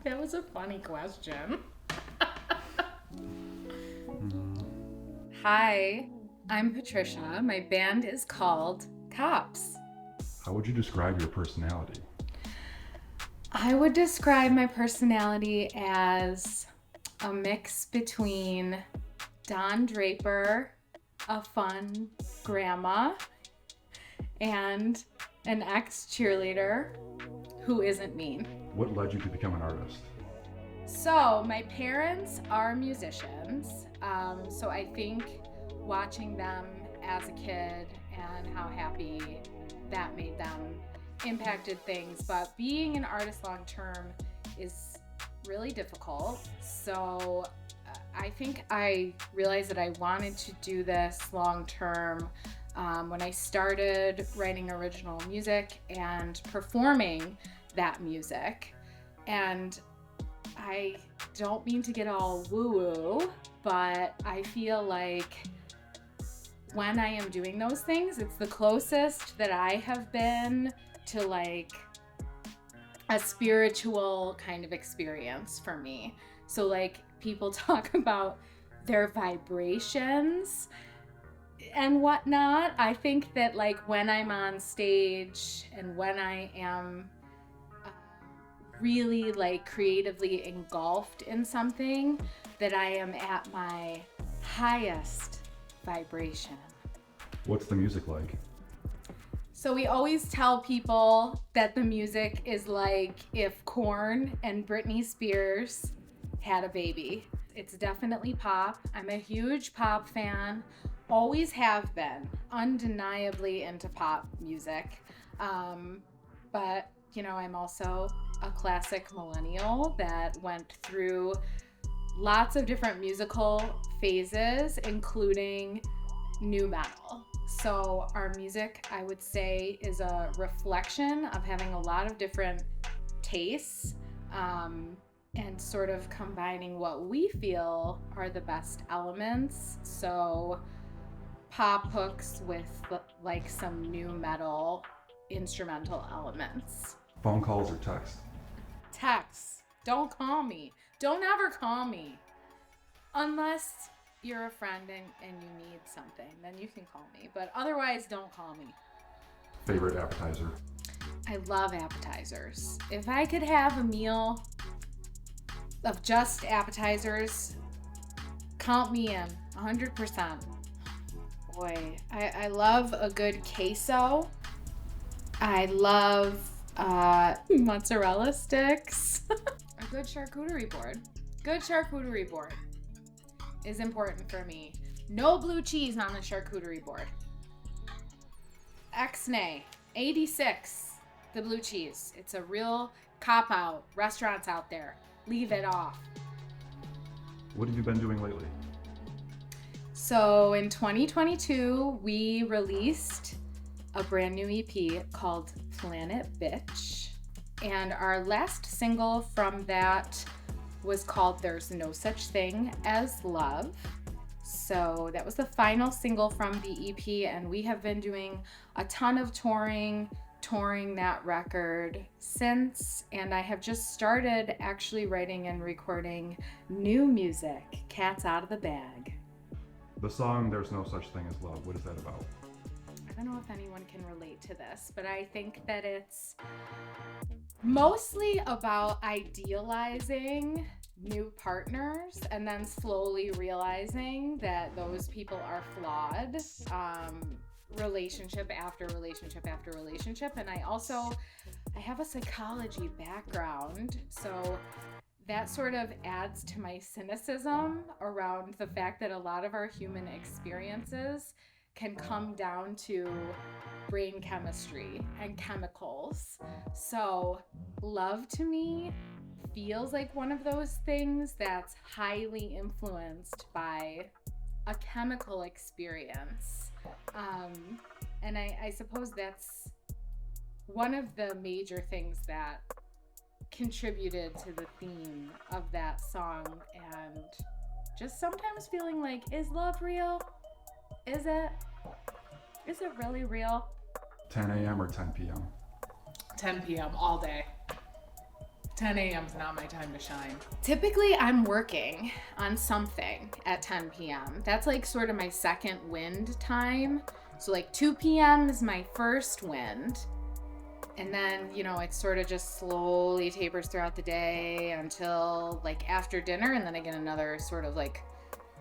That was a funny question. Hi, I'm Patricia. My band is called KOPPS. How would you describe your personality? I would describe my personality as a mix between Don Draper, a fun grandma, and an ex-cheerleader who isn't mean. What led you to become an artist? So my parents are musicians, so I think watching them as a kid and how happy that made them impacted things, but being an artist long term is really difficult. So I think I realized that I wanted to do this long term when I started writing original music and performing that music. And I don't mean to get all woo-woo, but I feel like when I am doing those things, it's the closest that I have been to like a spiritual kind of experience for me. So like people talk about their vibrations and whatnot. I think that like when I'm on stage and when I am really like creatively engulfed in something, that I am at my highest vibration. What's the music like? So we always tell people that the music is like if Korn and Britney Spears had a baby. It's definitely pop. I'm a huge pop fan, always have been, undeniably into pop music. But you know, I'm also a classic millennial that went through lots of different musical phases, including nu metal. So our music, I would say, is a reflection of having a lot of different tastes and sort of combining what we feel are the best elements. So pop hooks with like some nu metal instrumental elements. Phone calls or text? Text. Don't call me. Don't ever call me. Unless you're a friend and you need something, then you can call me. But otherwise, don't call me. Favorite appetizer? I love appetizers. If I could have a meal of just appetizers, count me in, 100%. Boy, I love a good queso. I love mozzarella sticks. A good charcuterie board. Good charcuterie board is important for me. No blue cheese on the charcuterie board. X-nay, 86, the blue cheese. It's a real cop-out. Restaurants out there, leave it off. What have you been doing lately? So in 2022, we released a brand new EP called Planet Bitch. And our last single from that was called There's No Such Thing as Love. So that was the final single from the EP, and we have been doing a ton of touring that record since, and I have just started actually writing and recording new music, Cat's Out of the Bag. The song There's No Such Thing as Love, what is that about? I don't know if anyone can relate to this, but I think that it's mostly about idealizing new partners and then slowly realizing that those people are flawed, relationship after relationship after relationship. And I have a psychology background, so that sort of adds to my cynicism around the fact that a lot of our human experiences can come down to brain chemistry and chemicals. So love to me feels like one of those things that's highly influenced by a chemical experience. And I suppose that's one of the major things that contributed to the theme of that song, and just sometimes feeling like, is love real? Is it? Is it really real? 10 a.m. or 10 p.m.? 10 p.m. all day. 10 a.m. is not my time to shine. Typically, I'm working on something at 10 p.m. That's like sort of my second wind time. So like 2 p.m. is my first wind. And then, it sort of just slowly tapers throughout the day until like after dinner. And then I get another sort of like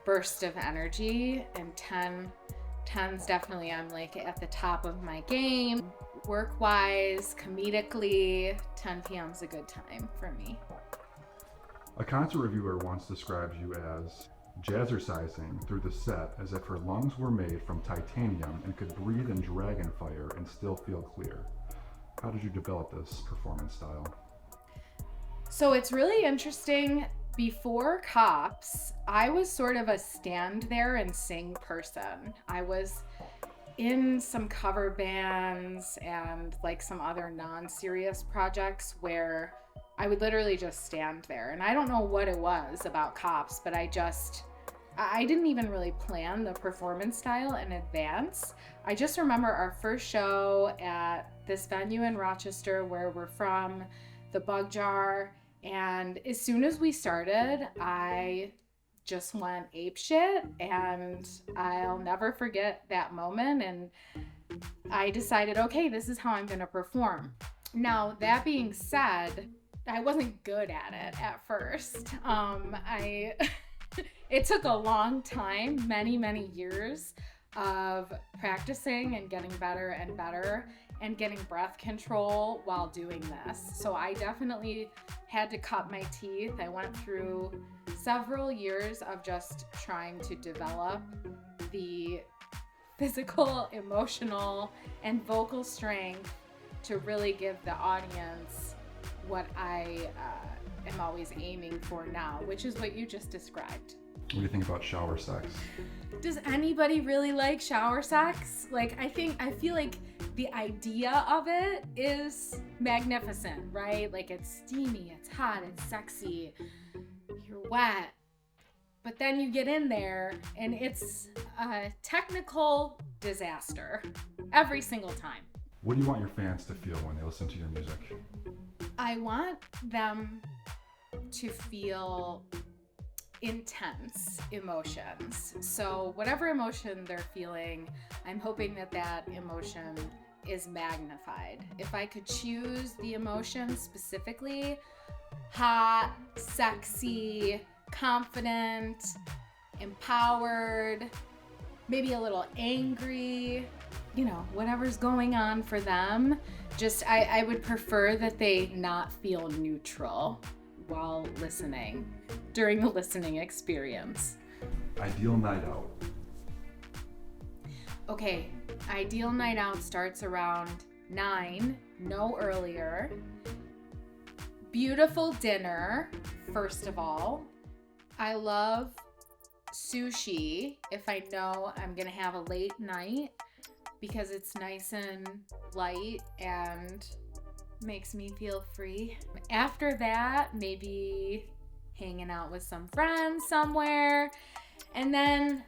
burst of energy. And 10's definitely, I'm like at the top of my game. Work-wise, comedically, 10 p.m. is a good time for me. A concert reviewer once described you as jazzercising through the set as if her lungs were made from titanium and could breathe in dragon fire and still feel clear. How did you develop this performance style? So it's really interesting. Before KOPPS, I was sort of a stand there and sing person. I was in some cover bands and like some other non-serious projects where I would literally just stand there. And I don't know what it was about KOPPS, but I didn't even really plan the performance style in advance. I just remember our first show at this venue in Rochester where we're from, the Bug Jar. And as soon as we started, I just went apeshit, and I'll never forget that moment. And I decided, okay, this is how I'm going to perform. Now, that being said, I wasn't good at it at first. It took a long time, many, many years of practicing and getting better and better and getting breath control while doing this. So I definitely had to cut my teeth. I went through several years of just trying to develop the physical, emotional, and vocal strength to really give the audience what I am always aiming for now, which is what you just described. What do you think about shower sex? Does anybody really like shower sex? Like, I feel like the idea of it is magnificent, right? Like, it's steamy, it's hot, it's sexy, you're wet. But then you get in there and it's a technical disaster every single time. What do you want your fans to feel when they listen to your music? I want them to feel intense emotions. So whatever emotion they're feeling, I'm hoping that emotion is magnified. If I could choose the emotion specifically, hot, sexy, confident, empowered, maybe a little angry, whatever's going on for them, just I would prefer that they not feel neutral while listening, during the listening experience. Ideal night out. Okay, ideal night out starts around 9, no earlier. Beautiful dinner, first of all. I love sushi if I know I'm gonna have a late night because it's nice and light and makes me feel free. After that, maybe hanging out with some friends somewhere, and then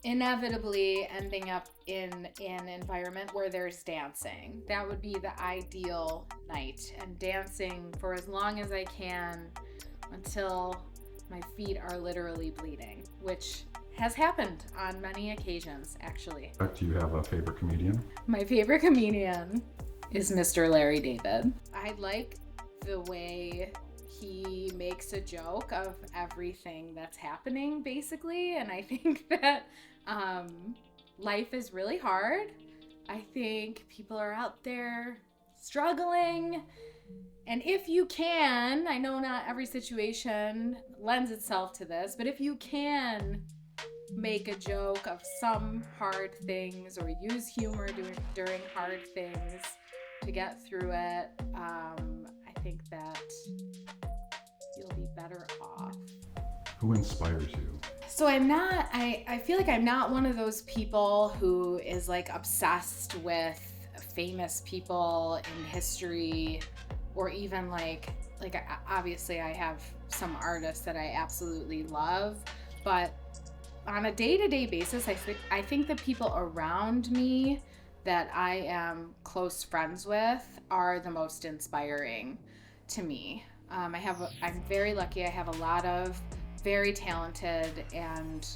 inevitably ending up in an environment where there's dancing. That would be the ideal night, and dancing for as long as I can until my feet are literally bleeding, which has happened on many occasions, actually. Do you have a favorite comedian? My favorite comedian is Mr. Larry David. I like the way he makes a joke of everything that's happening, basically, and I think that life is really hard. I think people are out there struggling, and if you can, I know not every situation lends itself to this, but if you can make a joke of some hard things or use humor during hard things to get through it, I think that you'll be better off. Who inspires you? So I feel like I'm not one of those people who is like obsessed with famous people in history, or even like obviously I have some artists that I absolutely love, but on a day-to-day basis, I think the people around me that I am close friends with are the most inspiring to me. I'm very lucky. I have a lot of very talented and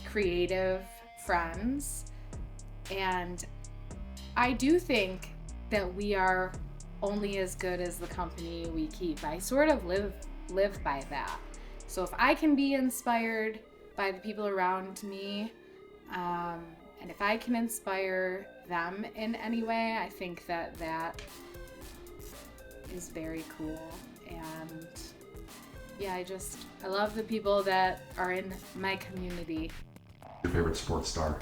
creative friends. And I do think that we are only as good as the company we keep. I sort of live by that. So if I can be inspired by the people around me, and if I can inspire them in any way, I think that is very cool. And yeah, I love the people that are in my community. Your favorite sports star?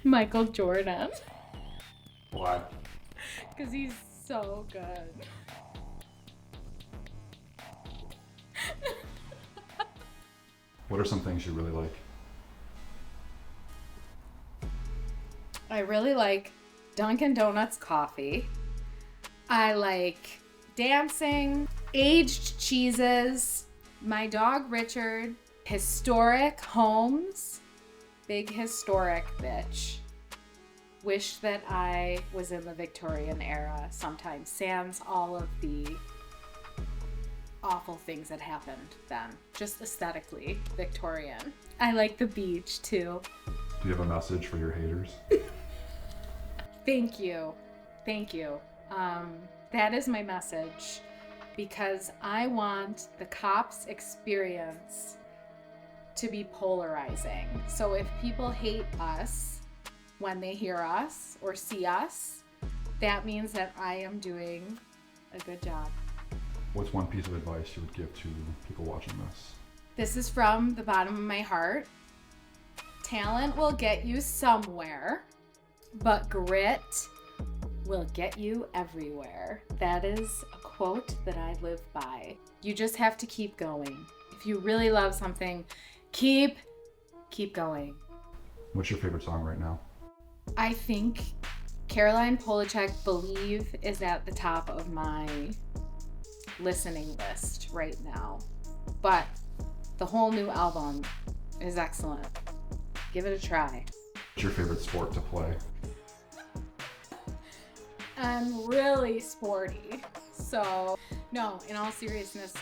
Michael Jordan. Why? Because he's so good. What are some things you really like? I really like Dunkin' Donuts coffee. I like dancing, aged cheeses, my dog Richard, historic homes, big historic bitch. Wish that I was in the Victorian era sometimes, sans all of the awful things that happened then. Just aesthetically Victorian. I like the beach too. Do you have a message for your haters? Thank you. That is my message, because I want the KOPPS experience to be polarizing. So if people hate us when they hear us or see us, that means that I am doing a good job. What's one piece of advice you would give to people watching this? This is from the bottom of my heart. Talent will get you somewhere, but grit will get you everywhere. That is a quote that I live by. You just have to keep going. If you really love something, keep going. What's your favorite song right now? I think Caroline Polachek, Believe, is at the top of my listening list right now. But the whole new album is excellent. Give it a try. What's your favorite sport to play? I'm really sporty. So, no, in all seriousness,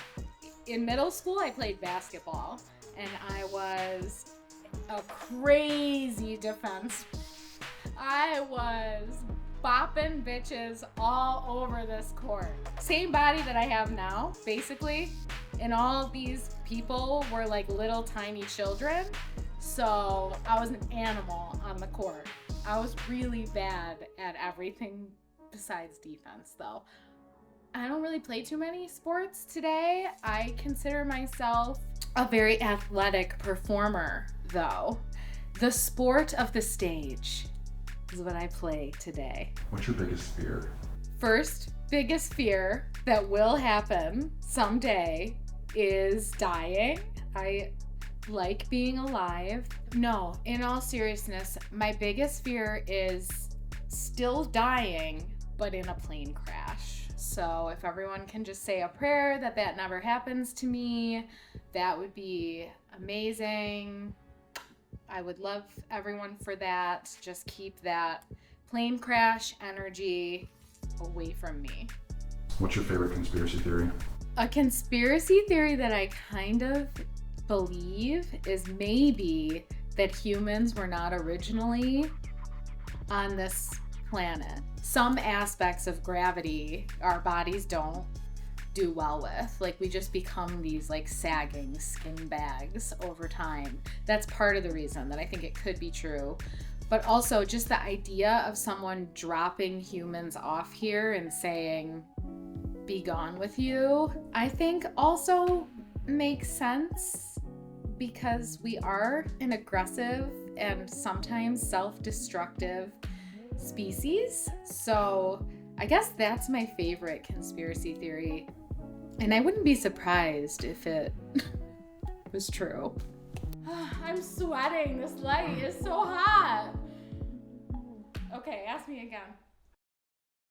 in middle school I played basketball and I was a crazy defense. I was bopping bitches all over this court. Same body that I have now, basically. And all these people were like little tiny children. So I was an animal on the court. I was really bad at everything besides defense, though. I don't really play too many sports today. I consider myself a very athletic performer, though. The sport of the stage is what I play today. What's your biggest fear? First biggest fear that will happen someday is dying. I like being alive. No, in all seriousness, my biggest fear is still dying, but in a plane crash. So if everyone can just say a prayer that never happens to me, that would be amazing. I would love everyone for that. Just keep that plane crash energy away from me. What's your favorite conspiracy theory? A conspiracy theory that I kind of believe is maybe that humans were not originally on this planet. Some aspects of gravity our bodies don't do well with. Like, we just become these like sagging skin bags over time. That's part of the reason that I think it could be true. But also just the idea of someone dropping humans off here and saying, be gone with you, I think also makes sense, because we are an aggressive and sometimes self-destructive species. So I guess that's my favorite conspiracy theory. And I wouldn't be surprised if it was true. I'm sweating. This light is so hot. Okay, ask me again.